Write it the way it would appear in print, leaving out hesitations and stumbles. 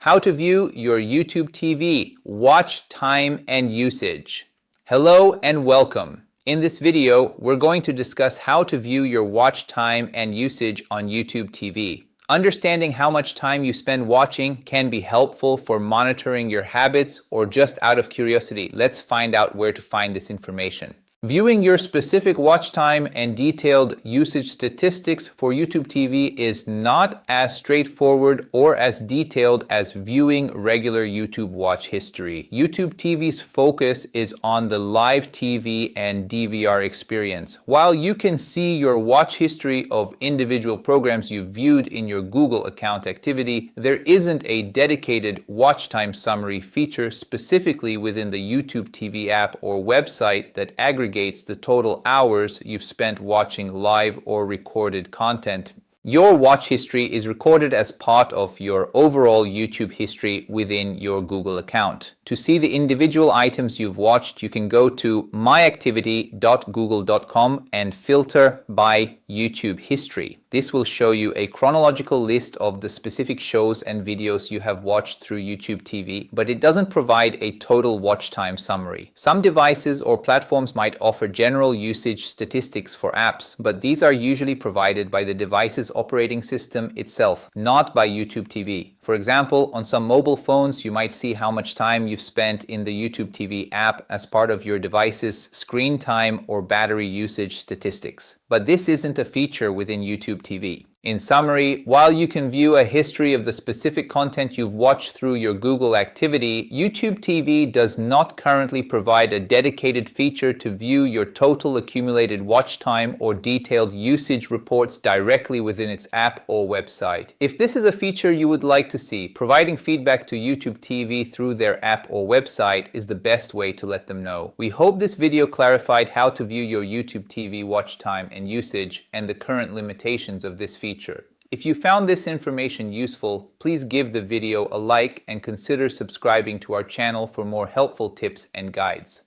How to view your YouTube TV, watch time and usage. Hello and welcome. In this video, we're going to discuss how to view your watch time and usage on YouTube TV. Understanding how much time you spend watching can be helpful for monitoring your habits or just out of curiosity. Let's find out where to find this information. Viewing your specific watch time and detailed usage statistics for YouTube TV is not as straightforward or as detailed as viewing regular YouTube watch history. YouTube TV's focus is on the live TV and DVR experience. While you can see your watch history of individual programs you viewed in your Google account activity, there isn't a dedicated watch time summary feature specifically within the YouTube TV app or website that aggregates the total hours you've spent watching live or recorded content. Your watch history is recorded as part of your overall YouTube history within your Google account. To see the individual items you've watched, you can go to myactivity.google.com and filter by YouTube history. This will show you a chronological list of the specific shows and videos you have watched through YouTube TV, but it doesn't provide a total watch time summary. Some devices or platforms might offer general usage statistics for apps, but these are usually provided by the device's operating system itself, not by YouTube TV. For example, on some mobile phones, you might see how much time you've spent in the YouTube TV app as part of your device's screen time or battery usage statistics. But this isn't a feature within YouTube TV. In summary, while you can view a history of the specific content you've watched through your Google activity, YouTube TV does not currently provide a dedicated feature to view your total accumulated watch time or detailed usage reports directly within its app or website. If this is a feature you would like to see, providing feedback to YouTube TV through their app or website is the best way to let them know. We hope this video clarified how to view your YouTube TV watch time and usage and the current limitations of this feature. If you found this information useful, please give the video a like and consider subscribing to our channel for more helpful tips and guides.